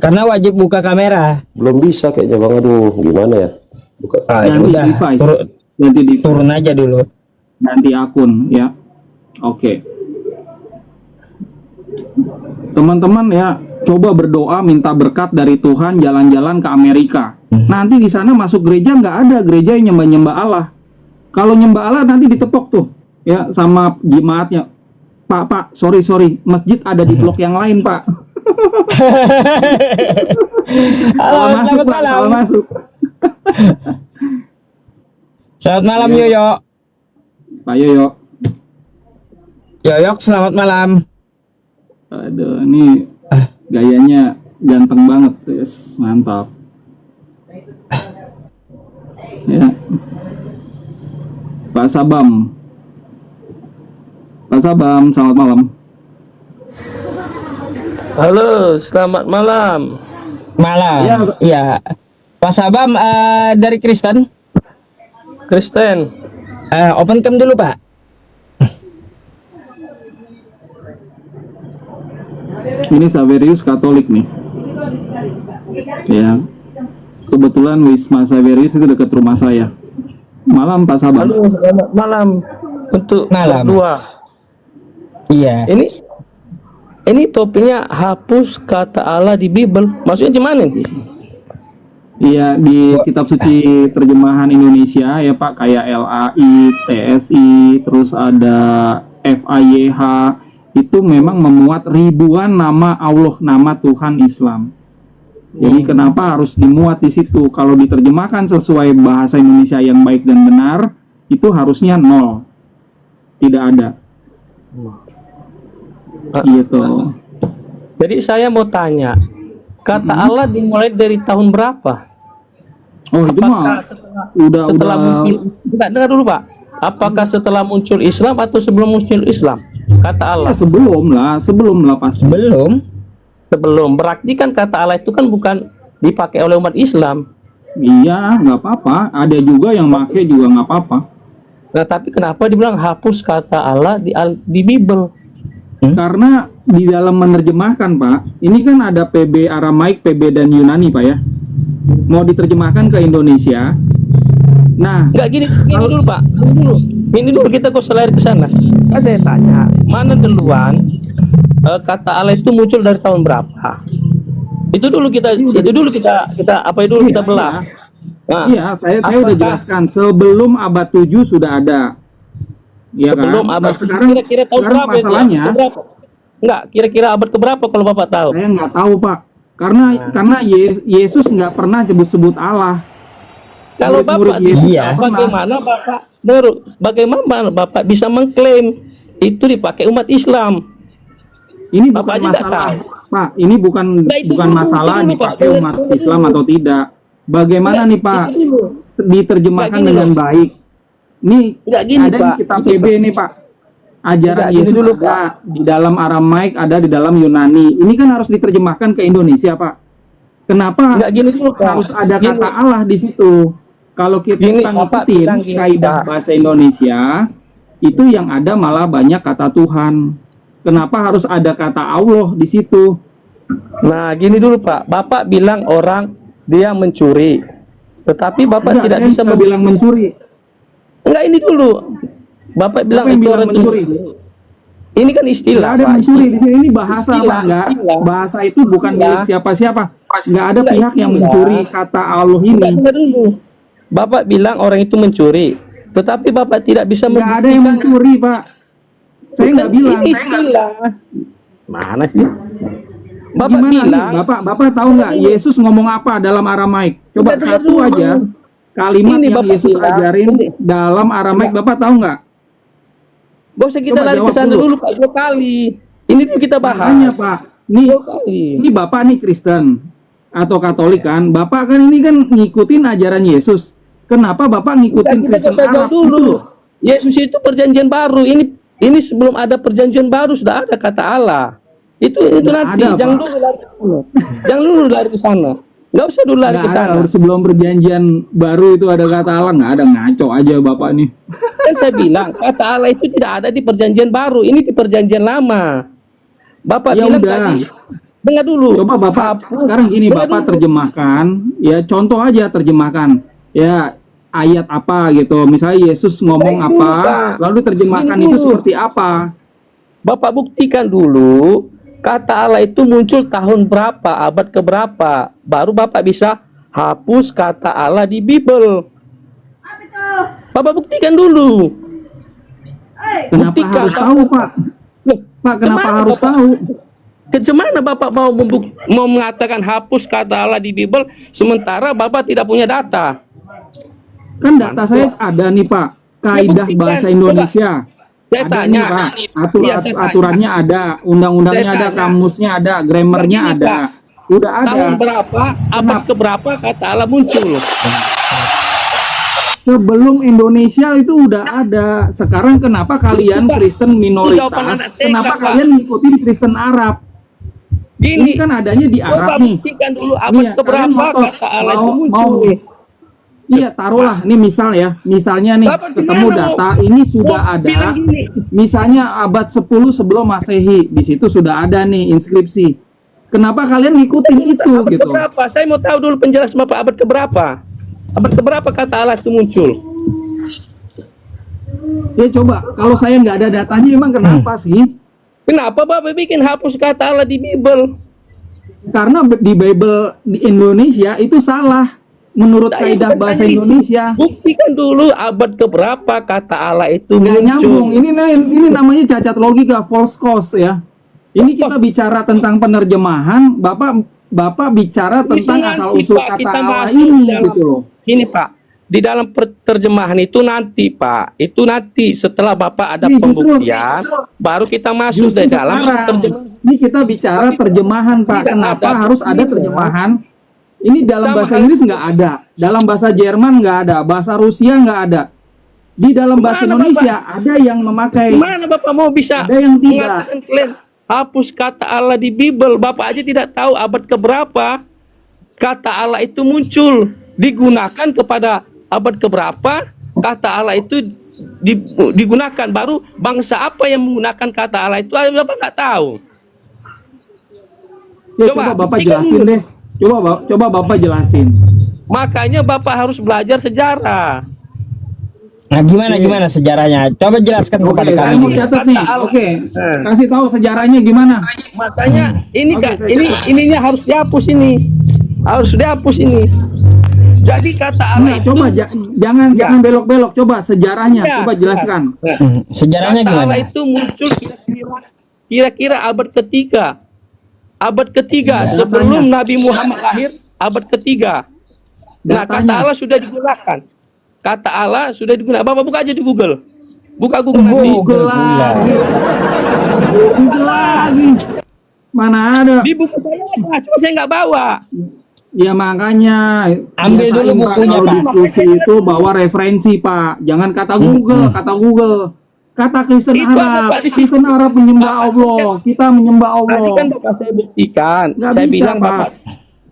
Karena wajib buka kamera. Belum bisa kayaknya Bang. Aduh, gimana ya? Buka. Ya Ganti udah, device. turun Turun aja dulu. ganti akun ya. Oke. Teman-teman ya, coba berdoa minta berkat dari Tuhan jalan-jalan ke Amerika. Nanti di sana masuk gereja nggak ada gereja yang nyembah-nyembah Allah. Kalau nyembah Allah nanti ditepok tuh ya sama jemaatnya. Pak, sorry, masjid ada di blok yang lain, Pak. Salah masuk, Pak, salah masuk. Selamat malam Yoyo. Pak Yoyo. Yoyok, selamat malam. Aduh, ini gayanya ganteng banget, yes, mantap. Ya. Pak Sabam, selamat malam. Halo, selamat malam. Malam. Ya. Pak Sabam dari Kristen. Kristen. Open cam dulu, Pak. Ini Saverius Katolik nih. Ya. Kebetulan Wisma Saverius itu dekat rumah saya. Malam Pak Sabam. Halo, selamat malam untuk Malam. berdua. Iya. Ini topiknya hapus kata Allah di Bible. Maksudnya gimana nih? Iya, di kitab suci terjemahan Indonesia ya Pak, kayak LAI, TSI, terus ada FAYH, itu memang memuat ribuan nama Allah, nama Tuhan Islam. Jadi kenapa harus dimuat di situ? Kalau diterjemahkan sesuai bahasa Indonesia yang baik dan benar, itu harusnya 0. Tidak ada. Gitu. Jadi saya mau tanya, kata Allah dimulai dari tahun berapa? Oh, itu mah Setelah muncul, tidak dengar dulu Pak. Apakah setelah muncul Islam atau sebelum muncul Islam? Kata Allah. ya sebelum lah pasti. Belum. Sebelum. Berarti kan kata Allah itu kan bukan dipakai oleh umat Islam. Iya, nggak apa-apa. Ada juga yang make juga nggak apa-apa. Nah, tapi kenapa dibilang hapus kata Allah di Bible? Karena di dalam menerjemahkan Pak, ini kan ada PB Aramaik, PB dan Yunani Pak ya. Mau diterjemahkan ke Indonesia. Nah, Enggak gini dulu Pak. Ini dulu kita kok selari ke sana. Kan saya tanya, mana duluan kata Allah itu muncul dari tahun berapa? Itu dulu kita apa itu dulu kita belah. Nah, iya, saya udah jelaskan sebelum abad 7 sudah ada. Ya sebelum kan? abad Nah, sekarang kira-kira tahun sekarang berapa itu? masalahnya, Enggak, kira-kira abad keberapa kalau Bapak tahu? saya nggak tahu Pak. Karena Yesus nggak pernah sebut-sebut Allah. Kalau Murid-murid Bapak Yesus iya, nggak pernah. bagaimana Bapak bisa mengklaim itu dipakai umat Islam? Ini bukan Bapak aja nggak masalah, tahu. Pak. Ini bukan Nah, itu bukan dulu, masalah itu dulu, dipakai Pak. umat Islam atau tidak. Bagaimana Nggak, nih Pak itu dulu. diterjemahkan Nggak, gini dengan loh. baik? Ini Nggak gini, ada di Pak. kitab Gini, PB nih Pak. Ajaran Nggak, gini Yesus dulu, ada di dalam Aramaik, ada di dalam Yunani. Ini kan harus diterjemahkan ke Indonesia Pak. Kenapa Nggak gini dulu, Pak. harus ada Gini. kata Allah di situ? Kalau kita Gini, Bapak ngikutin bilang gini, kaidah Pak. bahasa Indonesia, itu yang ada malah banyak kata Tuhan. Kenapa harus ada kata Allah di situ? Nah, gini dulu Pak. Bapak bilang orang dia mencuri. Tetapi Bapak tidak saya bisa nggak bilang mencuri. Enggak, ini dulu. Bapak bilang Siapa yang itu bilang orang mencuri? Ini kan istilah. Nggak ada Pak. mencuri di sini. Ini bahasa Istilah, Pak. Nggak. istilah. Bahasa itu bukan Istilah. milik siapa-siapa. Nggak ada Nggak, pihak yang istilah. mencuri kata Allah ini. Enggak, dengar dulu. Bapak bilang orang itu mencuri. Tetapi Bapak tidak bisa Nggak ada yang mencuri Pak. Saya nggak bilang. Ini istilah. Mana sih? Bapak Gimana nih? bilang Bapak tahu nggak Yesus ngomong apa dalam Aramaik? Coba Dengar satu dulu. aja kalimat Ini yang Bapak Yesus bilang, ajarin ini. dalam Aramaik. Bapak tahu nggak? Gak usah kita Coba lari ke jawab sana dulu. dulu Pak, 2 kali. Ini dulu kita bahas. Makanya Pak, nih 2 kali. ini Bapak nih Kristen atau Katolik kan? Bapak kan ini kan ngikutin ajaran Yesus. Kenapa Bapak ngikutin Kita Kristen usah jauh Arab? dulu. Gitu loh. Yesus itu perjanjian baru. Ini sebelum ada perjanjian baru sudah ada kata Allah. Itu Nggak nanti. ada, Jangan Pak. dulu lari ke sana. Jangan dulu lari ke sana. Nggak usah dulu lari ke Nggak sana. ada, sebelum perjanjian baru itu ada kata Allah, nggak ada, ngaco aja Bapak nih. Kan saya bilang kata Allah itu tidak ada di perjanjian baru. Ini di perjanjian lama. Bapak Ya bilang udah. tadi, dengar dulu. Coba Bapak sekarang gini, Dengar Bapak dulu. terjemahkan, ya contoh aja terjemahkan, ya ayat apa gitu, misalnya Yesus ngomong Baik dulu, apa, Pak. lalu terjemahkan Gini itu dulu. seperti apa. Bapak buktikan dulu kata Allah itu muncul tahun berapa, abad keberapa, baru Bapak bisa hapus kata Allah di Bible. Bapak buktikan dulu. Kenapa Buktikan, harus Bapak. tahu, Pak? Loh, Pak, kenapa kemana harus Bapak? tahu? Kemana Bapak mau mengatakan hapus kata Allah di Bible, sementara Bapak tidak punya data? Kan data saya ada nih, Pak. Kaidah buktikan. bahasa Coba. Indonesia. Saya Ada tanya. nih, Pak. Iya, saya tanya. Aturannya ada, undang-undangnya Saya ada, tanya. kamusnya ada, grammarnya Begini, ada. Pak. Udah ada. Tahun berapa, abad keberapa kata Allah muncul? Sebelum Indonesia itu udah ada. Sekarang kenapa kalian Itu, Pak. Kristen Itu jawaban minoritas? anak TK, Kenapa Pak. kalian ngikutin Kristen Arab? Ini Gini, kan adanya di Arab Bapak nih. buktikan dulu abad Iya, kalian keberapa ngotot. kata Allah itu Mau- muncul. Iya, taruhlah. Ini misal ya. Misalnya nih, Bapak ketemu gimana data mau- ini sudah mau ada. bilang gini? Misalnya abad 10 sebelum Masehi. Di situ sudah ada nih inskripsi. Kenapa kalian ngikutin itu Abad gitu? keberapa? Saya mau tahu dulu penjelasan Bapak abad keberapa? Abad keberapa kata Allah itu muncul? Ya coba, kalau saya nggak ada datanya emang kenapa sih? Kenapa Bapak bikin hapus kata Allah di Bible? Karena di Bible di Indonesia itu salah menurut Saya kaidah bukan bahasa tanya itu. Indonesia. Buktikan dulu abad keberapa kata Allah itu Nggak nyambung. muncul. Ini namanya cacat logika, false cause ya. Ini kita bicara tentang penerjemahan, Bapak bicara tentang Itu asal nanti, usul Pak, kata kita Allah masuk ini dalam- gitu loh. Ini Pak, di dalam terjemahan itu nanti Pak, itu nanti setelah Bapak ada Ini justru- pembuktian, baru kita masuk Justru di dalam sekarang, terjemahan. ini kita bicara terjemahan Pak. Tidak Kenapa ada harus ada buktinya. terjemahan? Ini dalam Sama bahasa hal- Inggris nggak ada, dalam bahasa Jerman nggak ada, bahasa Rusia nggak ada. Di dalam bahasa Kemana, Indonesia ada yang memakai, Gimana Bapak mau bisa ada yang tidak. mengatakan klaim hapus kata Allah di Bible? Bapak aja tidak tahu abad keberapa kata Allah itu muncul, digunakan kepada abad keberapa kata Allah itu digunakan, baru bangsa apa yang menggunakan kata Allah itu Bapak nggak tahu. Ya, Coba, coba Bapak buktikan jelasin dulu. deh. Coba Bapak jelasin. Makanya Bapak harus belajar sejarah. Nah, gimana sejarahnya? Coba jelaskan Oke, kepada saya kami. mau catat nih. Kata Allah. Oke, kasih tahu sejarahnya gimana. Makanya ini Oke, Kak, saya ininya harus dihapus ini. Harus dihapus ini. Jadi kata Allah Nah, itu coba jangan Ya. jangan belok-belok. Coba sejarahnya, Ya, coba jelaskan. Nah, Sejarahnya kata gimana? Allah itu muncul kira-kira abad ketiga. Abad ketiga sebelum Nabi Muhammad lahir, abad ketiga. Nah, kata Datanya. Allah sudah digunakan. Kata Allah sudah digunakan. Bapak buka aja di Google. Buka Google nanti. Google lagi. Google lagi. Mana ada? Di buku saya ada, cuma saya nggak bawa. Ya makanya Ambil biasain, dulu Pak, bukunya, kalau Pak. diskusi itu bawa referensi Pak, jangan kata Google, kata Kristen Itu ada, Arab, Pak, di situ. Kristen Arab menyembah Allah, kita menyembah Tadi Allah. kan Bapak saya buktikan. Nggak Saya bisa, bilang Pak. Bapak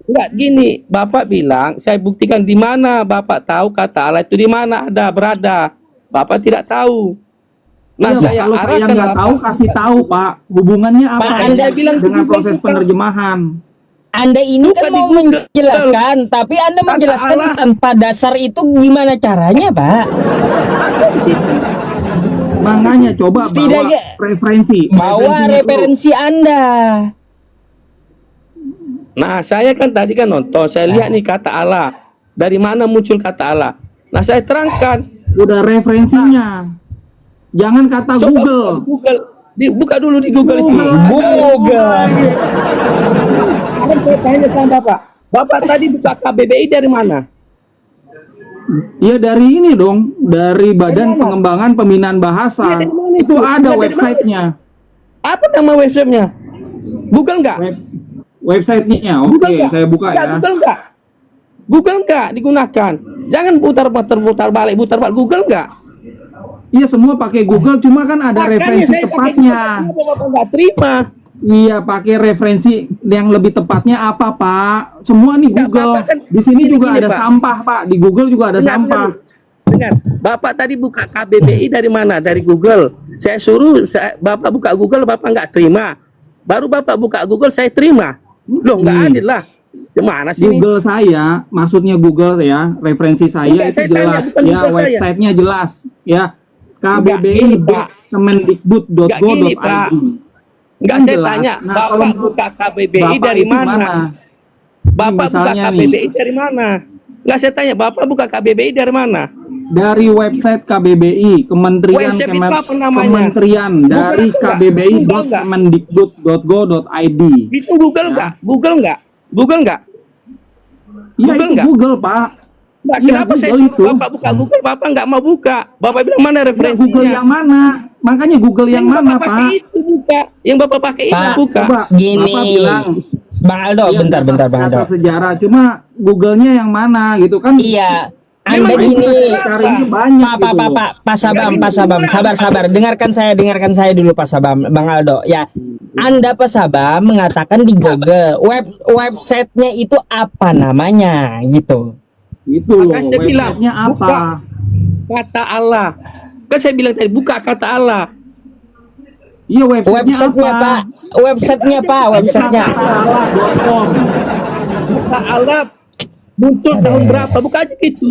enggak gini, Bapak bilang saya buktikan di mana Bapak tahu kata Allah itu di mana berada. Bapak tidak tahu. Nah, Iya, saya kalau saya arahkan nggak Bapak. tahu kasih tahu Pak, hubungannya apa Pak, dengan- Anda bilang dengan Google, proses Pak. penerjemahan? Anda ini Bukan kan di mau Google. menjelaskan, tapi Anda Kata menjelaskan Allah. tanpa dasar itu gimana caranya, Pak? Makanya coba bawa Setidaknya referensi. Bawa referensinya dulu. referensi Anda. Nah, saya kan tadi kan nonton, saya lihat nih kata Allah. Dari mana muncul kata Allah? Nah, saya terangkan. Udah referensinya. Jangan kata Coba Google. Google. Buka dulu di Google itu. Google. Sekarang saya tanya sama Bapak. Bapak tadi buka KBBI dari mana? Ya dari ini dong, dari Badan Pengembangan Pembinaan Bahasa. Iya, dari mana Itu itu? ada Iya, dari websitenya. Apa nama websitenya? Google nggak? Websitenya, Google oke, nggak? saya buka Nggak, ya. Google nggak? Google nggak digunakan? Jangan putar balik. Google nggak? Iya semua pakai Google, cuma kan ada Makanya referensi saya pakai tepatnya. Google. Kenapa Bapak nggak terima? Iya, pakai referensi yang lebih tepatnya apa, Pak? Semua nih Nggak, Google. Bapak kan Di sini gini, juga gini, ada Pak. sampah, Pak. Di Google juga ada sampah. Dengar, Bapak tadi buka KBBI dari mana? Dari Google. Saya suruh Bapak buka Google, Bapak nggak terima. baru Bapak buka Google saya terima. Loh, nggak Nih. adil lah. Gimana sih ini? Google saya, maksudnya Google ya, referensi saya Enggak, itu saya tanya, jelas, bukan ya Google saya. websitenya jelas, ya Enggak gini, Pak. Enggak gini, Pak. kbbi.kemendikbud.go.id. Enggak, Kan saya jelas. tanya, Nah, Bapak kalau buka KBBI Bapak dari itu mana? Bapak buka misalnya nih. KBBI dari mana? Enggak, saya tanya, Bapak buka KBBI dari mana? Dari website KBBI, Kementerian Website itu apa namanya? Kementerian dari Google kbbi.kemendikbud.go.id. Itu Google enggak? Google enggak? Google enggak? Iya Google itu nggak? Google, Pak. Enggak, Iya, kenapa saya Google suruh itu. Bapak buka Google, Bapak enggak mau buka? Bapak bilang mana Nggak, referensinya? Google yang mana? Makanya Google yang mana, Bapak pakai Pak? itu buka. Yang Bapak pakai itu Pak, buka. Coba, Gini. Bapak bilang, Bang Aldo, iya, bentar Bang kata Aldo. sejarah, cuma Google-nya yang mana gitu kan? Iya, Memang Anda gini. Carinya banyak Pak, gitu. Pak Sabam, sabar. Dengarkan saya dulu Pak Sabam, Bang Aldo. Ya, Anda Pak Sabam mengatakan di Google websitenya itu apa namanya gitu. Itu loh, Makanya saya bilang, websitenya apa? buka kata Allah. Kan saya bilang tadi buka kata Allah. Iya, websitenya apa? Websitenya Pak, websitenya. Kataala.com. Kata Allah muncul tahun berapa? Buka aja gitu.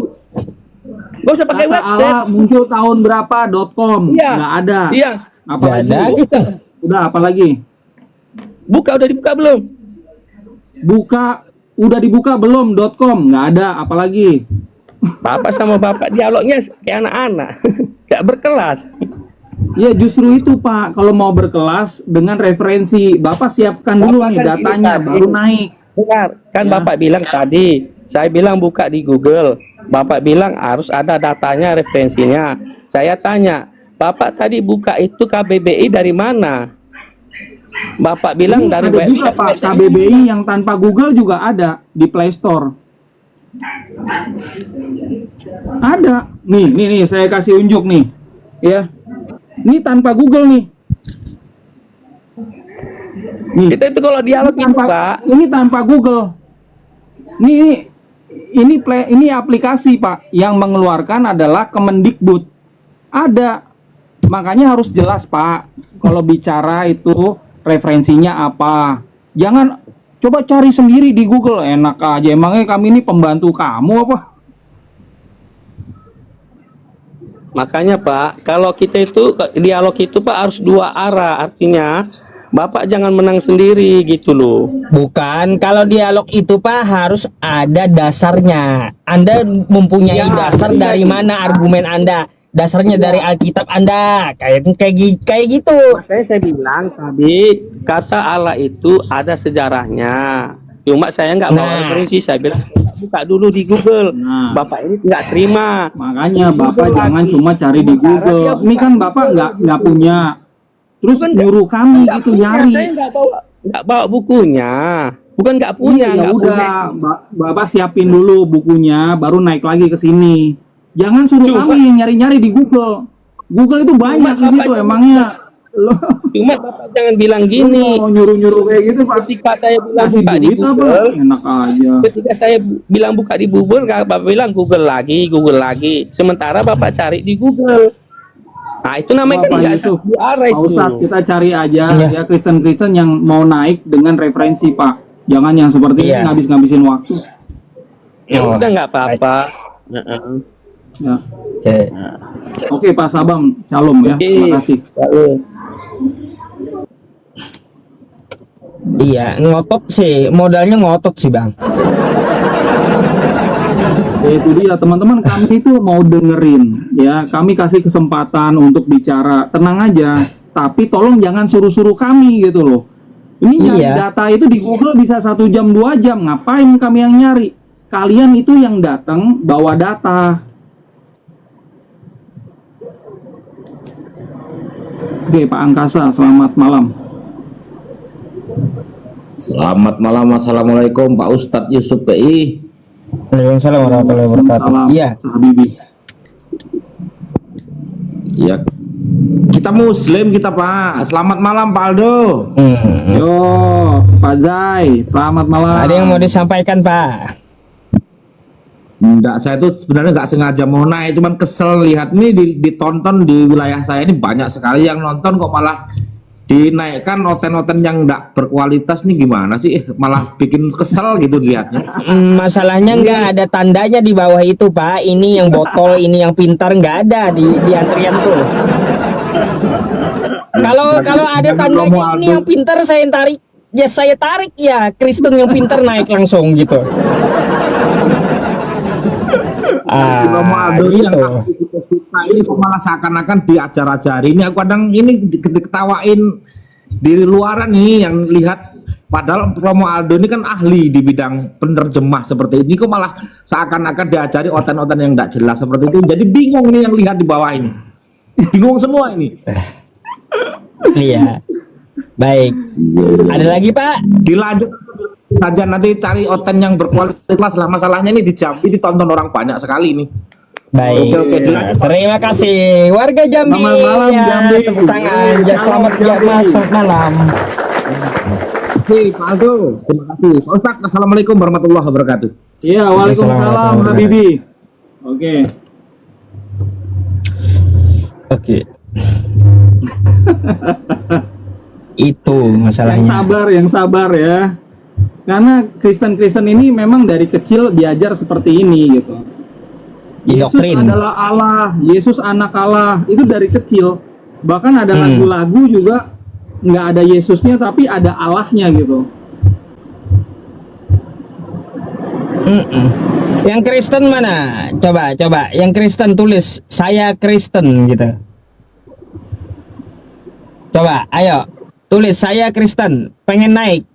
Gak usah pakai website. Kataala muncul tahun berapa.com. Iya. Nggak ada. Iya. Apa Nggak lagi? ada gitu. Udah, apa lagi? Buka, udah dibuka belum? Udah dibuka belum .com? Nggak ada, apalagi? Bapak sama Bapak dialognya kayak anak-anak. Gak berkelas. Ya justru itu Pak, kalau mau berkelas dengan referensi, Bapak siapkan dulu Bapak nih kan datanya, gini, baru naik. Dengar, kan Ya. Bapak bilang tadi, saya bilang buka di Google. Bapak bilang harus ada datanya, referensinya. Saya tanya, Bapak tadi buka itu KBBI dari mana? Bapak bilang Ini dari ada juga Pak, KBBI yang tanpa Google juga ada di Play Store. Ada. Nih, saya kasih unjuk nih. Ya. Ini tanpa Google nih. Nih. Kita itu kalau dialog itu, Pak. Ini tanpa Google. Ini aplikasi Pak yang mengeluarkan adalah Kemendikbud. Ada. Makanya harus jelas Pak. Kalau bicara itu referensinya apa. Jangan coba cari sendiri di Google, enak aja. Emangnya kami ini pembantu kamu apa? Makanya Pak, kalau kita itu dialog itu Pak harus dua arah. Artinya Bapak jangan menang sendiri gitu loh. Bukan, kalau dialog itu Pak harus ada dasarnya. Anda mempunyai Ya, dasar iya, dari iya. mana argumen Anda? Dasarnya dari Alkitab Anda. Kayak gitu. Makanya saya bilang tadi kata Allah itu ada sejarahnya. Cuma saya nggak bawa Nah. referensi. Saya bilang buka dulu di Google. Nah. Bapak ini nggak terima. Makanya Di Bapak Google jangan lagi. cuma cari di Sementara Google. dia Ini buka kan di Bapak Google. nggak punya. Terus Bukan nyuruh kami Nggak gitu punya, nyari. Saya nggak bawa bukunya. Bukan nggak punya. Iya, ya nggak udah, punya. Bapak siapin dulu bukunya, baru naik lagi ke sini. Jangan suruh Cuma- kami yang nyari-nyari di Google. Google itu banyak di Bapak situ, jangan- emangnya lo Cuma Bapak jangan bilang gini. mau nyuruh-nyuruh kayak gitu Pak. Ketika saya bilang Kasih buka di duit apa? Google, Enak aja. ketika saya bilang buka di Google, Bapak bilang Google lagi. Sementara Bapak cari di Google. Nah, itu namanya kan Pak nggak Yusuf, satu arah Pak itu. Ustadz, kita cari aja Iya. ya Kristen-Kristen yang mau naik dengan referensi Pak. Jangan yang seperti Iya. ini ngabis-ngabisin waktu. Ya Oh, udah nggak apa-apa. Ya. Oke. Oke Pak Sabam, shalom ya. Oke. Terima kasih. Lalu. Iya, ngotot sih. Modalnya ngotot sih, Bang. Ya, itu dia teman-teman, kami itu mau dengerin ya, kami kasih kesempatan untuk bicara, tenang aja, tapi tolong jangan suruh-suruh kami gitu loh. Ini nyari Iya. data itu di Google bisa 1 jam 2 jam, ngapain kami yang nyari? Kalian itu yang datang bawa data. Oke Pak Angkasa, selamat malam. Selamat malam, assalamualaikum Pak Ustadz Yusuf PI. Waalaikumsalam warahmatullahi wabarakatuh. Salam Iya. Habibi. Ya, kita Muslim kita Pak. Selamat malam Pak Aldo. Hmm. Yo Pak Zai, selamat malam. Ada yang mau disampaikan, Pak? Enggak, saya tuh sebenarnya nggak sengaja mau naik, cuman kesel lihat nih ditonton di wilayah saya ini banyak sekali yang nonton kok malah dinaikkan oten-oten yang nggak berkualitas nih gimana sih? Malah bikin kesel gitu dilihatnya. Masalahnya nggak ada tandanya di bawah itu, Pak. Ini yang botol, ini yang pintar, nggak ada di antrian tuh. Kalau ada tandanya ini yang pintar saya tarik, ya saya tarik ya. Kristen yang pintar naik langsung gitu. Romo Aldo ini gitu. yang kita ini kok malah seakan-akan diajar-ajari. Ini aku kadang ini diketawain di luaran nih yang lihat, padahal Romo Aldo ini kan ahli di bidang penerjemah seperti ini, kok malah seakan-akan diajari oten-oten yang tidak jelas seperti itu. Jadi bingung nih yang lihat di bawah ini, bingung semua ini. Iya. Baik. Ada lagi, Pak? Dilanjut saja, nanti cari oten yang berkualitas lah. Masalahnya ini di Jambi ditonton orang banyak sekali nih. Baik. Oke, dilanjut. Terima kasih warga Jambi. Selamat malam, ya, Jambi. tepuk tangan. Ya, selamat selamat malam. Oke, Pak Aldo, terima kasih. Pak Ustadz, assalamualaikum warahmatullahi wabarakatuh. Iya, waalaikumsalam Habibi. Oke. Oke. Itu masalahnya. Yang sabar ya. Karena Kristen-Kristen ini memang dari kecil diajar seperti ini gitu. Yesus Didoktrin. adalah Allah, Yesus anak Allah, itu dari kecil. Bahkan ada lagu-lagu juga nggak ada Yesusnya tapi ada Allahnya gitu. Yang Kristen mana? Coba. Yang Kristen tulis saya Kristen gitu. Coba, ayo tulis saya Kristen, pengen naik.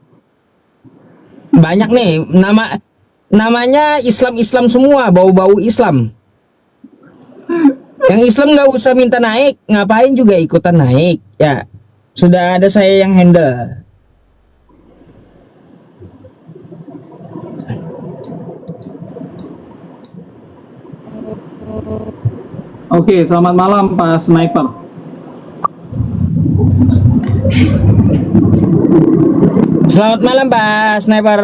Banyak nih namanya Islam semua, bau-bau Islam. Yang Islam nggak usah minta naik, ngapain juga ikutan naik ya. Sudah ada saya yang handle. Oke, selamat malam Pak Sniper. Selamat malam Pak Sniper.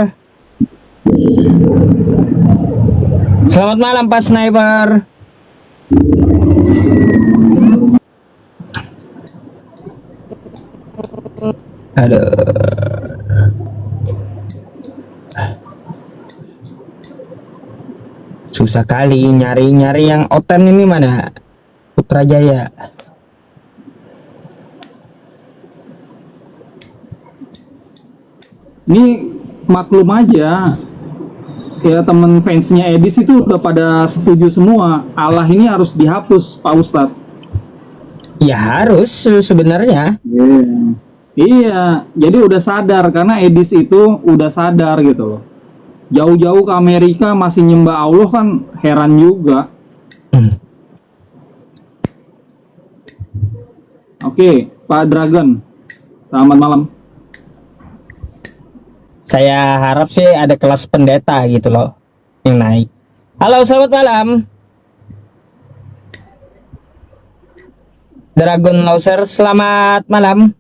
Selamat malam Pak Sniper. Aduh. Susah kali nyari yang oten ini mana? Putrajaya. Ini maklum aja, ya temen fansnya Edis itu udah pada setuju semua. Allah ini harus dihapus, Pak Ustadz. Ya harus sebenarnya. Iya, jadi udah sadar karena Edis itu udah sadar gitu loh. Jauh-jauh ke Amerika masih nyembah Allah kan heran juga. Oke, Pak Dragon, selamat malam. Saya harap sih ada kelas pendeta gitu loh yang naik. Halo, selamat malam. Dragon Loser, selamat malam.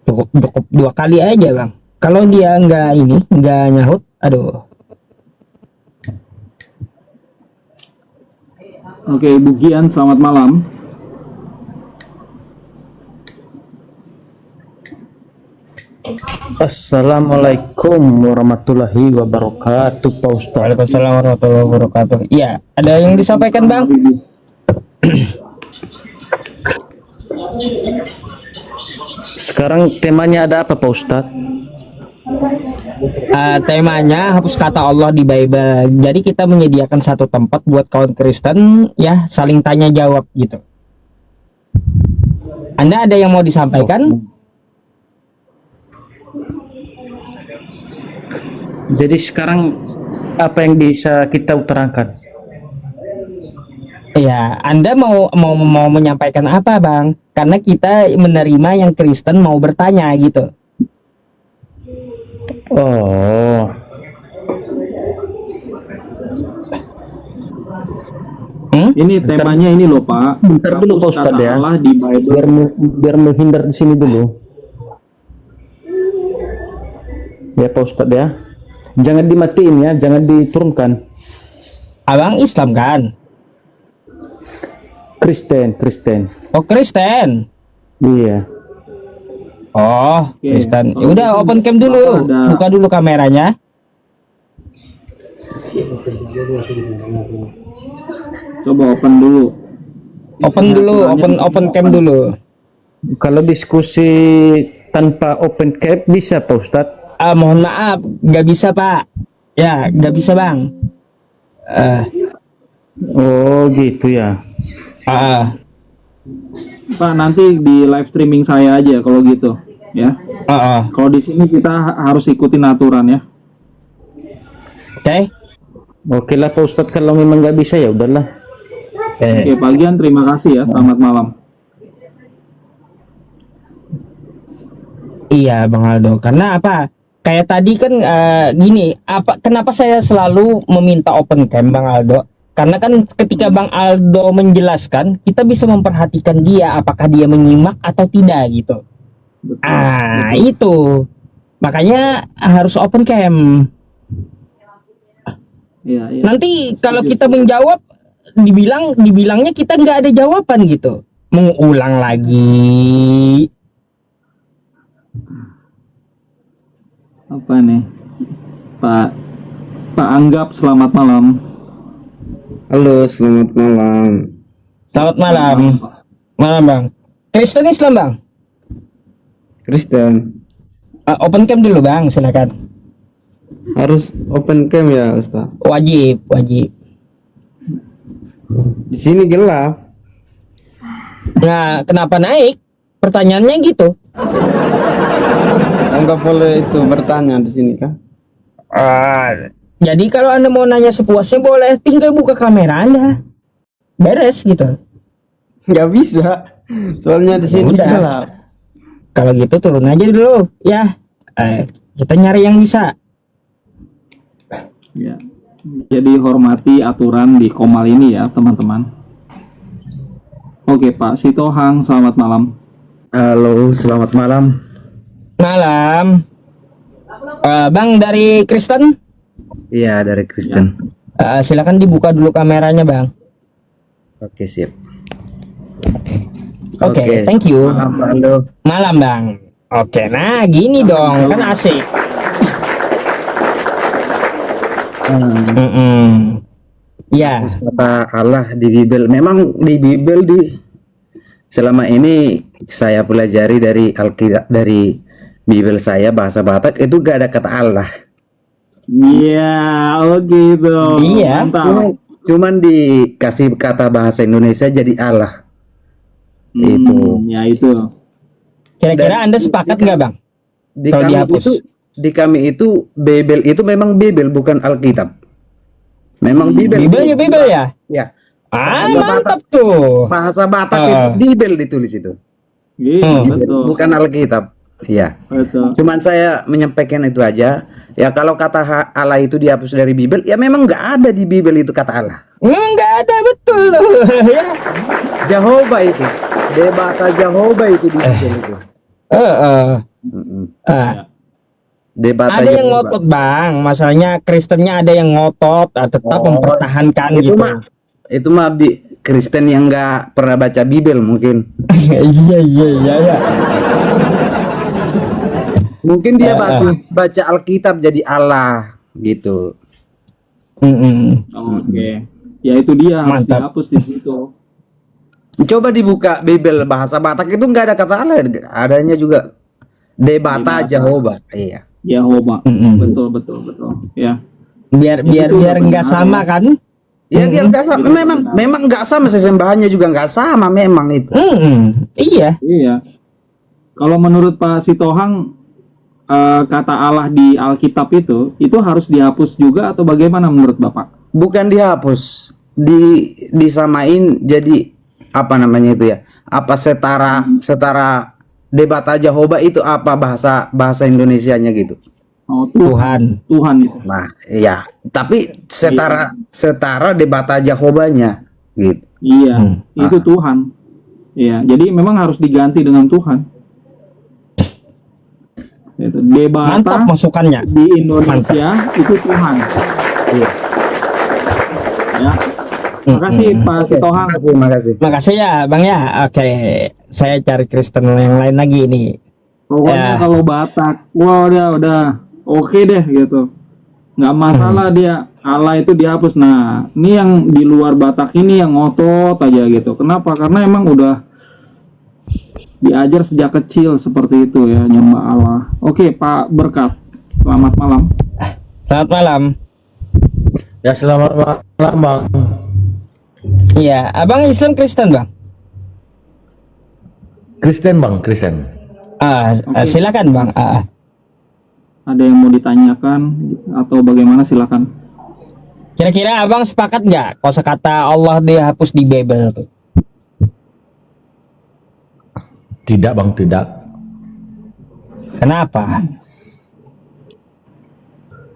Cukup 2 kali aja bang. Kalau dia nggak nyahut, aduh. Oke, Bu Gian, selamat malam. Assalamualaikum warahmatullahi wabarakatuh, Pak Ustadz. Waalaikumsalam warahmatullahi wabarakatuh. Iya, ada yang disampaikan bang? Sekarang temanya ada apa, Pak Ustadz? Temanya hapus kata Allah di Bible. Jadi kita menyediakan satu tempat buat kaum Kristen ya saling tanya jawab gitu. Anda ada yang mau disampaikan? Jadi sekarang apa yang bisa kita utarakan? Ya, Anda mau menyampaikan apa, Bang? Karena kita menerima yang Kristen mau bertanya gitu. Oh, Ini temanya ini loh Pak. bentar dulu, Pak Hapus Ustadz kata ya. Allah di Bible. biar menghindar di sini dulu. Ya, Pak Ustadz ya. Jangan dimatiin ya, jangan diturunkan. Abang Islam kan? Kristen. Oh, Kristen. Iya. Oh, Oke. Kristen. Ya Kalau udah gitu, open cam dulu. Bapak ada- Buka dulu kameranya. Coba open dulu. Open dulu, open cam dulu. Kalau diskusi tanpa open cap bisa Pak Ustadz? Mohon maaf, nggak bisa Pak. Ya, nggak bisa Bang. Oh gitu ya. Ah, Pak, nanti di live streaming saya aja kalau gitu, ya. Kalau di sini kita harus ikutin aturan ya. Oke. Oke lah Pak Ustadz, kalau memang nggak bisa ya udahlah. Oke, Pak Gian, terima kasih ya. Selamat malam. Iya Bang Aldo, karena apa? Kayak tadi kan gini, kenapa saya selalu meminta open cam Bang Aldo? Karena kan ketika Bang Aldo menjelaskan, kita bisa memperhatikan dia apakah dia menyimak atau tidak gitu. Betul. Itu. Makanya harus open cam. Iya, iya. Nanti kalau kita menjawab dibilangnya kita nggak ada jawaban gitu. Mengulang lagi. Apa nih? Pak Anggap, selamat malam. Halo, selamat malam. Selamat malam. Malam Bang. Kristen Islam Bang. Kristen. Open cam dulu Bang, silakan. Harus open cam ya, Ustaz. Wajib. Di sini gelap. Nah, kenapa naik? Pertanyaannya gitu. Enggak boleh itu bertanya di sini kan? Jadi kalau Anda mau nanya sepuasnya boleh, tinggal buka kamera Anda. Beres gitu. Nggak bisa. Soalnya di sini Udah. gelap. Kalau gitu turun aja dulu, ya. Kita nyari yang bisa. Ya. Jadi hormati aturan di Komal ini ya, teman-teman. Oke, Pak Sitohang, selamat malam. Halo, selamat malam. Malam. Bang dari Kristen, Iya, dari Kristen. silakan dibuka dulu kameranya Bang. Oke, sip. Oke, thank you. Halo. Malam Bang. Oke, nah gini dong, kan asik. Ya, Kata Allah di Bible. Memang di Bible selama ini saya pelajari dari Alkitab, dari Bible saya bahasa Batak itu gak ada kata Allah. Iya, oke itu. Iya. Mantap. Cuman dikasih kata bahasa Indonesia jadi Allah. Itu. Ya itu. kira-kira Anda sepakat nggak Bang? Di Kalau kami dihapus. itu Bible itu memang Bible bukan Alkitab. Memang Bible. Bible ya? Ya. Mantap tuh. Bahasa Batak itu Bible ditulis itu. Iya, betul. Bukan Alkitab. Iya. Betul. Cuman saya menyampaikan itu aja. Ya kalau kata Allah itu dihapus dari Bible, ya memang nggak ada di Bible itu kata Allah. Nggak ada betul loh. Ya. Jehovah itu. Debata Jehovah itu di Bible itu. Debata Ada yang Jehovah. ngotot Bang, masalahnya Kristennya ada yang ngotot, tetap mempertahankan Itu gitu. itu mah Kristen yang nggak pernah baca Bible mungkin. Iya. Mungkin dia baca Alkitab jadi Allah gitu. Oke. Ya itu dia harus Mantap. dihapus di situ. Coba dibuka Bible bahasa Batak itu nggak ada kata Allah, adanya juga Debata Jehovah. Iya. Yahoma. Betul. Ya. Biar nggak sama kan? Ya biar nggak sama. Memang nggak sama, sesembahannya juga nggak sama memang itu. Iya. Iya. Kalau menurut Pak Sitohang, kata Allah di Alkitab itu harus dihapus juga atau bagaimana menurut Bapak? Bukan dihapus, disamain jadi apa namanya itu ya? Apa setara Debata Jehovah itu apa bahasa Indonesianya gitu. Oh, Tuhan. Tuhan itu. Nah, iya. Tapi setara Debata Jehovahnya gitu. Iya, itu Tuhan. Iya, jadi memang harus diganti dengan Tuhan. Itu Debata Mantap masukannya. di Indonesia itu Tuhan. Iya. Ya. Makasih Pak Sitohang. Terima kasih. Makasih ya Bang ya. Oke, saya cari Kristen yang lain lagi ini. Pokoknya Ya. kalau Batak, wah udah oke deh gitu. Nggak masalah dia Allah itu dihapus. Nah, ini yang di luar Batak ini yang ngotot aja gitu. Kenapa? Karena emang udah diajar sejak kecil seperti itu ya, nyembah Allah. Oke, Pak Berkat. Selamat malam. Selamat malam. Ya selamat malam Bang. Iya, Abang Islam Kristen Bang? Kristen Bang, Kristen. Silakan Bang. Ada yang mau ditanyakan atau bagaimana, silakan. Kira-kira Abang sepakat nggak kosakata Allah dihapus di Bible tuh? Tidak Bang, tidak. Kenapa?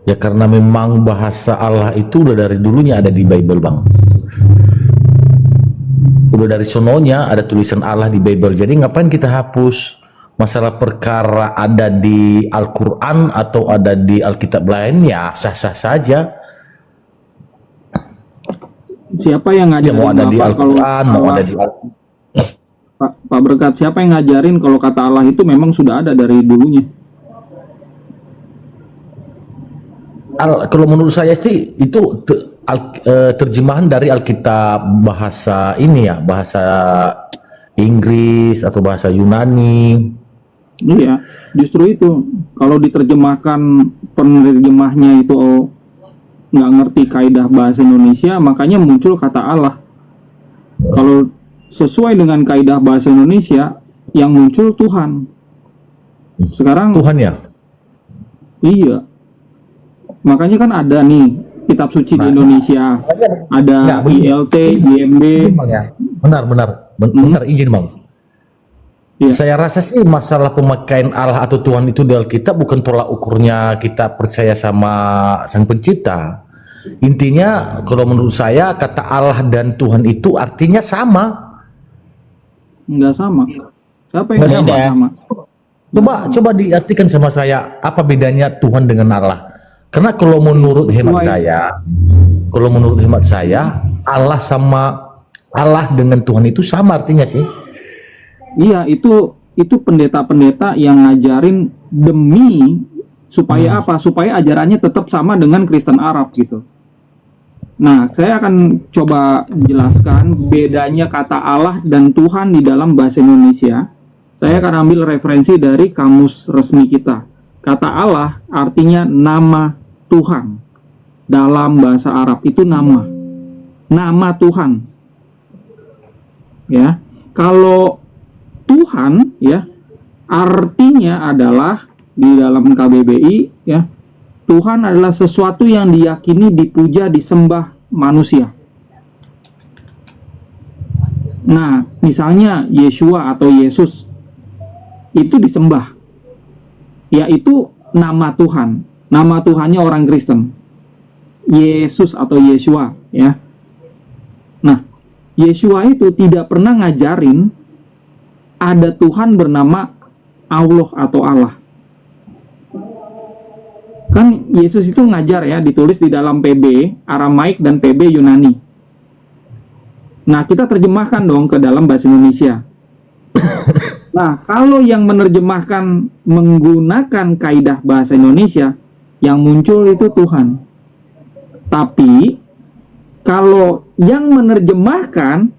Ya karena memang bahasa Allah itu udah dari dulunya ada di Bible Bang. Udah dari sononya ada tulisan Allah di Bible. Jadi ngapain kita hapus? Masalah perkara ada di Al-Quran atau ada di Alkitab lain ya sah-sah saja. Siapa yang Ya ngajarin mau ada di Bapak kalau Al-Quran, mau Allah- ada di Pak Berkat, siapa yang ngajarin kalau kata Allah itu memang sudah ada dari dulunya? Kalau menurut saya sih itu terjemahan dari Alkitab bahasa ini ya, bahasa Inggris atau bahasa Yunani. Iya, justru itu. Kalau diterjemahkan penerjemahnya itu nggak ngerti kaidah bahasa Indonesia, makanya muncul kata Allah. Kalau sesuai dengan kaidah bahasa Indonesia, yang muncul Tuhan. Sekarang Tuhan ya. iya. Makanya kan ada nih kitab suci di Indonesia, ada Ya, begitu. ILT, IMB. Bang ya. Benar, izin Bang. Iya. Saya rasa sih masalah pemakaian Allah atau Tuhan itu di Alkitab bukan tolak ukurnya kita percaya sama Sang Pencipta. Intinya kalau menurut saya kata Allah dan Tuhan itu artinya sama. Nggak sama. Siapa yang Nggak nggak sama. sama? Coba diartikan sama saya apa bedanya Tuhan dengan Allah. Karena kalau menurut hemat saya, Allah dengan Tuhan itu sama artinya sih. Iya, itu pendeta-pendeta yang ngajarin demi supaya apa? Supaya ajarannya tetap sama dengan Kristen Arab gitu. Nah, saya akan coba jelaskan bedanya kata Allah dan Tuhan di dalam bahasa Indonesia. Saya akan ambil referensi dari kamus resmi kita. Kata Allah artinya nama Tuhan. Dalam bahasa Arab itu nama. Nama Tuhan. Ya. Kalau Tuhan ya artinya adalah di dalam KBBI ya, Tuhan adalah sesuatu yang diyakini, dipuja, disembah manusia. Nah, misalnya Yeshua atau Yesus itu disembah, yaitu nama Tuhan. Nama Tuhannya orang Kristen, Yesus atau Yeshua ya. Nah, Yeshua itu tidak pernah ngajarin ada Tuhan bernama Allah atau Allah. Kan Yesus itu ngajar ya, ditulis di dalam PB Aramaik dan PB Yunani. Nah, kita terjemahkan dong ke dalam bahasa Indonesia. Nah, kalau yang menerjemahkan menggunakan kaidah bahasa Indonesia, yang muncul itu Tuhan. Tapi kalau yang menerjemahkan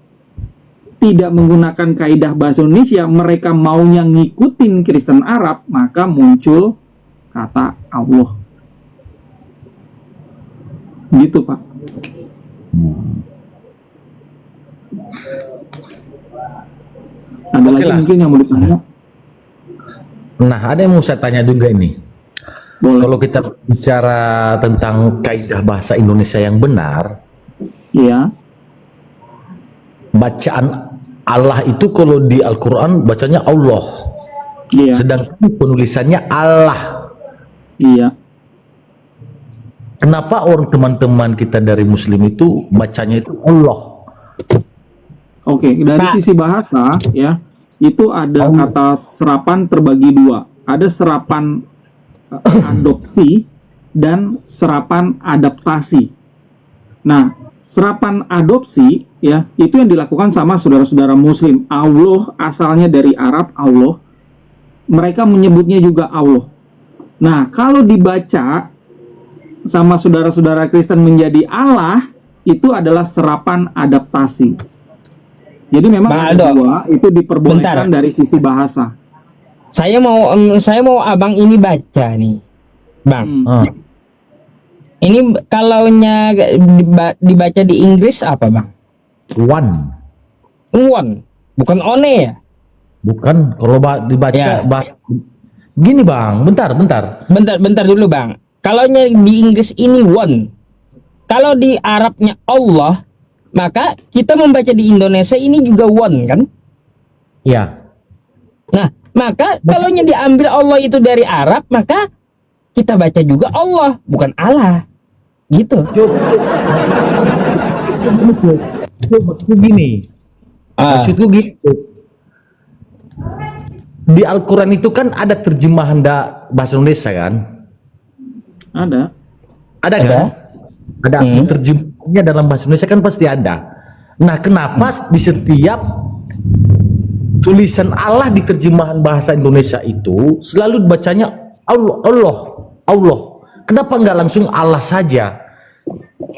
tidak menggunakan kaidah bahasa Indonesia, mereka maunya ngikutin Kristen Arab, maka muncul kata Allah. Gitu, Pak. Ada Oke lagi lah. mungkin yang mau ditanya? Nah, ada yang mau saya tanya juga ini. Boleh. Kalau kita bicara tentang kaidah bahasa Indonesia yang benar, Iya. bacaan Allah itu kalau di Al-Quran bacanya Allah, Iya. sedangkan penulisannya Allah. Iya. Kenapa orang teman-teman kita dari Muslim itu bacanya itu Allah? Oke, dari Pak. sisi bahasa ya, itu ada kata serapan terbagi dua. Ada serapan adopsi dan serapan adaptasi. Nah, serapan adopsi ya itu yang dilakukan sama saudara-saudara Muslim. Allah asalnya dari Arab, Allah. Mereka menyebutnya juga Allah. Nah, kalau dibaca sama saudara-saudara Kristen menjadi Allah, itu adalah serapan adaptasi. Jadi memang Bang ada Aldo, dua, itu diperbolehkan bentar. dari sisi bahasa. Saya mau abang ini baca nih, bang. Hmm. Ini kalaunya dibaca di Inggris apa, bang? One. One, bukan one ya? Bukan, kalau dibaca Ya. Gini bang, bentar. Bentar dulu, bang. Kalaunya di Inggris ini one. Kalau di Arabnya Allah, maka kita membaca di Indonesia ini juga one, kan? Ya. Nah, maka kalaunya diambil Allah itu dari Arab, maka kita baca juga Allah, bukan Allah. Gitu. Maksudku gini. Maksudku gitu. Di Al-Quran itu kan ada terjemahan bahasa Indonesia kan? Ada. Ada kan? Ada terjemahannya dalam bahasa Indonesia kan pasti ada. Nah, kenapa di setiap tulisan Allah di terjemahan bahasa Indonesia itu selalu bacanya Allah. Kenapa nggak langsung Allah saja?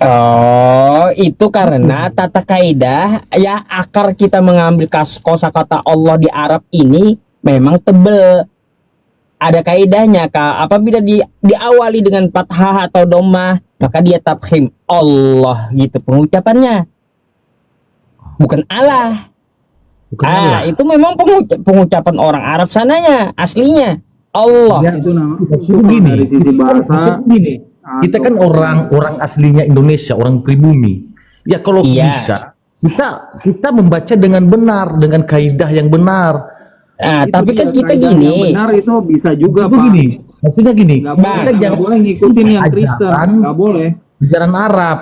Oh, itu karena tata kaidah ya, akar kita mengambil kosakata Allah di Arab ini memang tebel. Ada kaidahnya, Kak. Apabila diawali dengan fathah atau dhammah, maka dia tafkhim Allah gitu pengucapannya. Bukan Allah. Bukan Allah. Itu memang pengucapan orang Arab sananya, aslinya Allah. Ya, Itu nama maksudku gini. dari sisi bahasa. Maksudku gini. Kita kan orang aslinya Indonesia, orang pribumi. Ya kalau Iya. bisa kita membaca dengan benar, dengan kaidah yang benar. Nah, Itu tapi dia, kan kita kaidah gini. yang benar itu bisa juga, Maksudnya Pak. gini. Maksudnya gini. Nggak Bang. boleh, Kita nggak jangan boleh ngikutin yang ajaran- Kristen. Nggak boleh. ajaran Arab.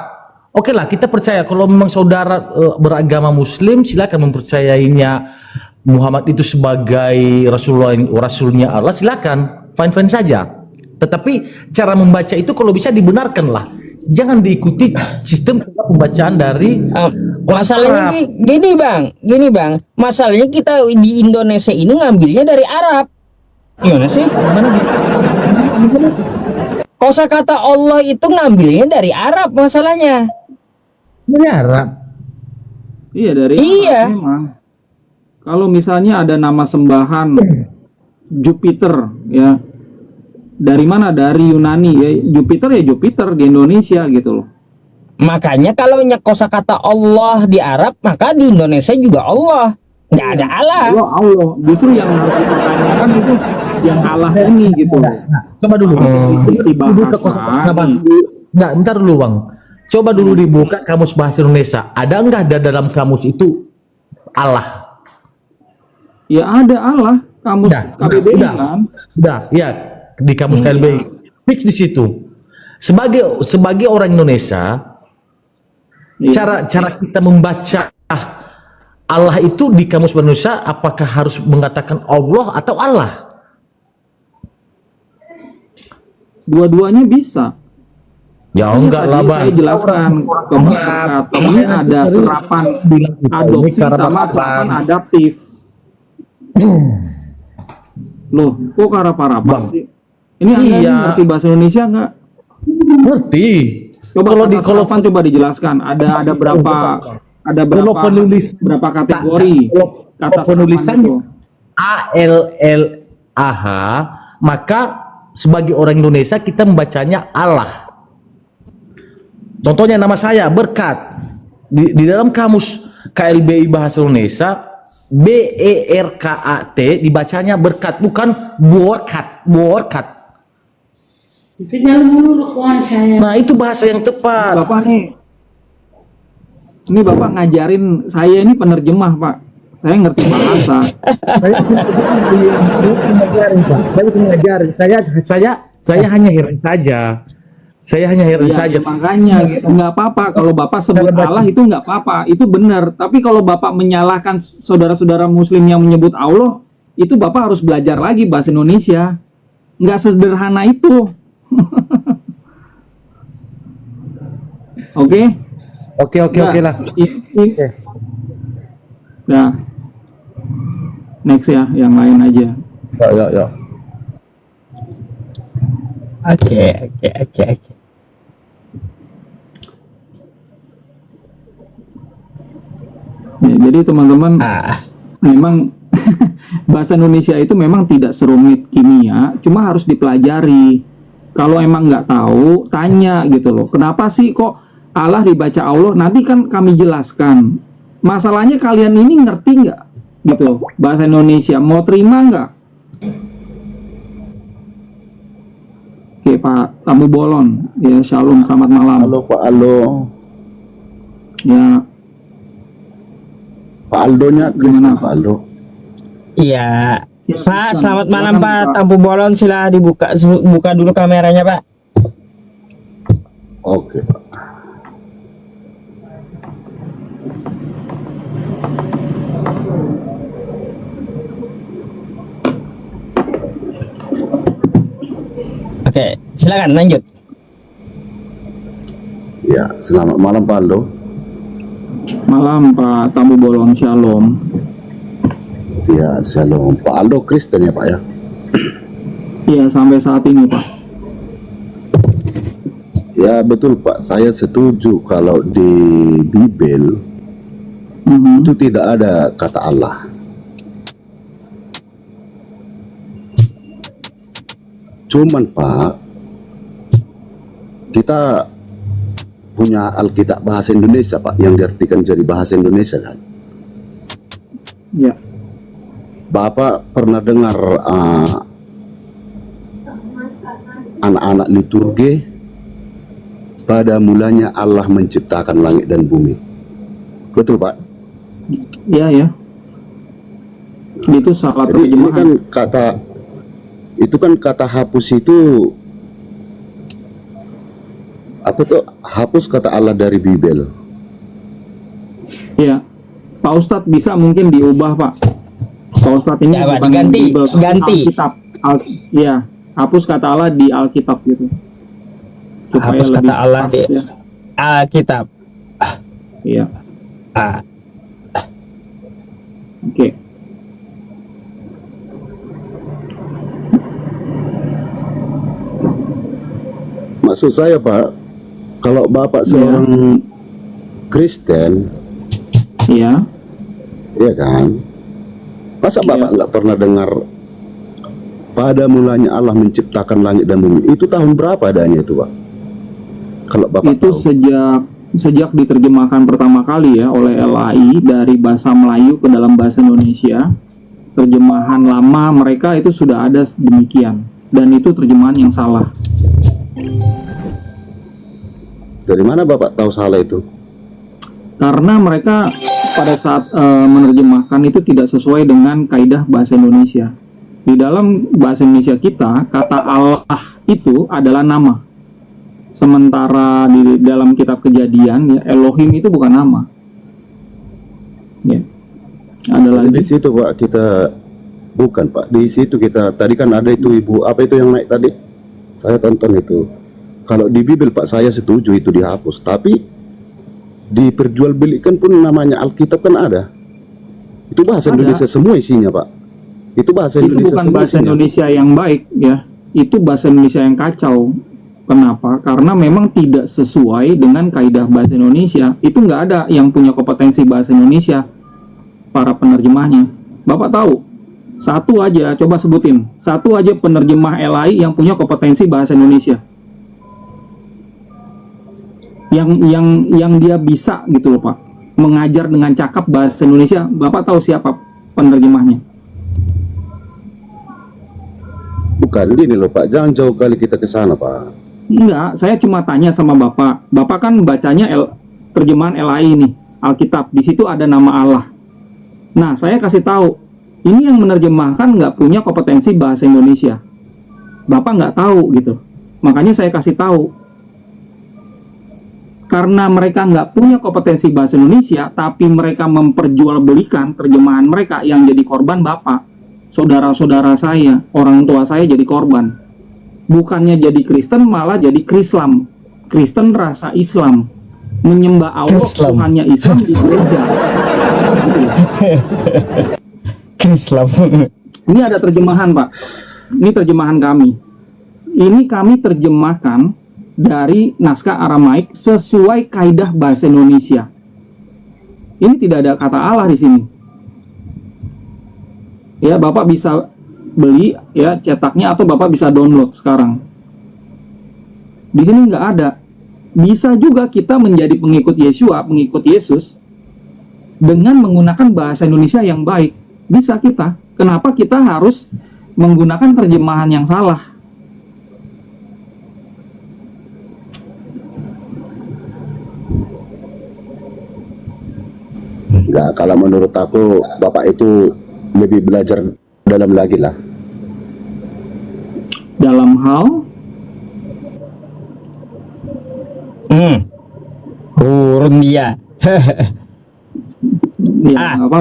Oke lah, kita percaya kalau memang saudara beragama Muslim, silakan mempercayainya Muhammad itu sebagai rasulnya Allah, silakan, fine saja. Tetapi cara membaca itu kalau bisa dibenarkanlah, jangan diikuti sistem pembacaan dari Masalahnya gini bang, masalahnya kita di Indonesia ini ngambilnya dari Arab. Gimana sih? Kosakata Allah itu ngambilnya dari Arab masalahnya. Arab. Iya, dari Iya. Arab memang. Kalau misalnya ada nama sembahan Jupiter ya. Dari mana? Dari Yunani ya. Jupiter ya Jupiter di Indonesia gitu loh. Makanya kalau kosakata Allah di Arab, maka di Indonesia juga Allah. Nggak ada Allah. Allah. Justru yang harus dipertanyakan itu yang Allah ini gitu loh. Coba dulu. Dari sisi Buka bahasa. Bang. Enggak, bentar dulu Bang. Coba dulu dibuka kamus bahasa Indonesia. Ada enggak dalam kamus itu Allah? Ya ada Allah. Kamus KBBI kan. Udah, ya di kamus KLBI. Fix di situ. Sebagai orang Indonesia, Iya. cara kita membaca Allah itu di kamus bahasa Indonesia, apakah harus mengatakan Allah atau Allah? Dua-duanya bisa. Ya enggak lah Tadi Bang. saya jelaskan ini ada serapan adopsi sama serapan adaptif. Loh, kok karapa-rapa sih? Ini Anda Iya. ngerti bahasa Indonesia nggak? Ngerti. Coba Kalau kata serapan coba dijelaskan. Ada berapa kalau penulis berapa kategori kata penulisan serapan itu? ALLAH, maka sebagai orang Indonesia kita membacanya Allah. Contohnya nama saya Berkat. Di dalam kamus KLBI bahasa Indonesia BERKAT dibacanya berkat, bukan borkat. Nah itu bahasa yang tepat. Bapak nih, ini Bapak ngajarin saya ini penerjemah Pak. Saya ngerti bahasa. Saya hanya heran saja. Ya, makanya gitu. Nggak apa-apa kalau Bapak sebut Allah itu nggak apa-apa, itu benar. Tapi kalau Bapak menyalahkan saudara-saudara Muslim yang menyebut Allah, itu Bapak harus belajar lagi bahasa Indonesia. Nggak sederhana itu. Oke? Oke lah. Nah, next ya, yang lain aja. Ya. Oke. Ya, jadi teman-teman, memang bahasa Indonesia itu memang tidak serumit kimia, cuma harus dipelajari. Kalau emang nggak tahu, tanya gitu loh. Kenapa sih kok Allah dibaca Allah? Nanti kan kami jelaskan. Masalahnya kalian ini ngerti nggak gitu loh, bahasa Indonesia? Mau terima nggak? Oke, Pak Tamu Bolon. Ya, shalom, selamat malam. Halo Pak Aldo. Ya, Pak Aldonya Kristen Pak Aldo. Iya. Ya, Pak, selamat malam silakan, Pak. Pak. Tampu Bolon, sila buka dulu kameranya Pak. Oke Pak. Oke, silakan lanjut. Ya, selamat malam Pak Aldo. Malam Pak Tamu Bolon, shalom. Ya, shalom. Pak Aldo Kristen ya Pak ya? Iya, sampai saat ini Pak. Ya betul Pak, saya setuju kalau di Bible itu tidak ada kata Allah. Cuman Pak, kita punya Alkitab bahasa Indonesia Pak, yang diartikan jadi bahasa Indonesia kan. Ya. Bapak pernah dengar anak-anak liturgi? Pada mulanya Allah menciptakan langit dan bumi. Betul Pak? Iya ya. Itu salah Jadi ini terjemahan. kan kata hapus itu apa tuh? Hapus kata Allah dari Bible. Iya. Pak Ustadz bisa mungkin diubah Pak. Pak Ustadz ini Ya, Pak, bukan diganti, Bible, tapi ganti. Alkitab. Iya. Hapus kata Allah di Alkitab gitu. Supaya Hapus lebih kata Allah pas, di ya. Alkitab. Iya. Ah, Oke. Maksud saya Pak, kalau Bapak seorang Kristen, Iya. ya kan? Masa Bapak nggak pernah dengar pada mulanya Allah menciptakan langit dan bumi? Itu tahun berapa adanya itu Pak? Kalau Bapak Itu tahu. sejak diterjemahkan pertama kali ya oleh LAI dari bahasa Melayu ke dalam bahasa Indonesia. Terjemahan lama mereka itu sudah ada demikian, dan itu terjemahan yang salah. Dari mana Bapak tahu salah itu? Karena mereka pada saat menerjemahkan itu tidak sesuai dengan kaidah bahasa Indonesia. Di dalam bahasa Indonesia kita, kata Allah itu adalah nama. Sementara di dalam kitab Kejadian, ya, Elohim itu bukan nama. Ya. Ada Jadi di lagi. situ Pak kita bukan Pak, di situ kita tadi kan ada itu ibu apa itu yang naik tadi? Saya tonton itu. Kalau di Bible Pak saya setuju itu dihapus, tapi diperjualbelikan pun namanya Alkitab kan ada. Itu bahasa Ada. Indonesia semua isinya Pak. Itu bahasa Itu Indonesia bukan semua bahasa isinya. Indonesia yang baik ya. Itu bahasa Indonesia yang kacau. Kenapa? Karena memang tidak sesuai dengan kaidah bahasa Indonesia. Itu nggak ada yang punya kompetensi bahasa Indonesia, para penerjemahnya. Bapak tahu? Satu aja, coba sebutin. Satu aja penerjemah LAI yang punya kompetensi bahasa Indonesia. Yang dia bisa gitu loh Pak. Mengajar dengan cakap bahasa Indonesia. Bapak tahu siapa penerjemahnya? Bukan gini loh Pak, jangan jauh kali kita ke sana Pak. Enggak, saya cuma tanya sama Bapak. Bapak kan bacanya terjemahan LAI ini, Alkitab. Di situ ada nama Allah. Nah, saya kasih tahu, ini yang menerjemahkan nggak punya kompetensi bahasa Indonesia. Bapak nggak tahu gitu. Makanya saya kasih tahu. Karena mereka nggak punya kompetensi bahasa Indonesia, tapi mereka memperjualbelikan terjemahan mereka, yang jadi korban Bapak. Saudara-saudara saya, orang tua saya jadi korban. Bukannya jadi Kristen, malah jadi Krislam. Kristen rasa Islam. menyembah Allah Islam. Tuhannya Islam di gereja. Islam. Ini ada terjemahan, Pak. Ini terjemahan kami. Ini kami terjemahkan dari naskah Aramaik sesuai kaidah bahasa Indonesia. Ini tidak ada kata Allah di sini. Ya, Bapak bisa beli ya cetaknya atau Bapak bisa download sekarang. Di sini nggak ada. Bisa juga kita menjadi pengikut Yesua, pengikut Yesus dengan menggunakan bahasa Indonesia yang baik. Bisa kita. Kenapa kita harus menggunakan terjemahan yang salah? Enggak, kalau menurut aku Bapak itu lebih belajar dalam lagi lah. Dalam hal Turun dia. ya nggak apa-apa.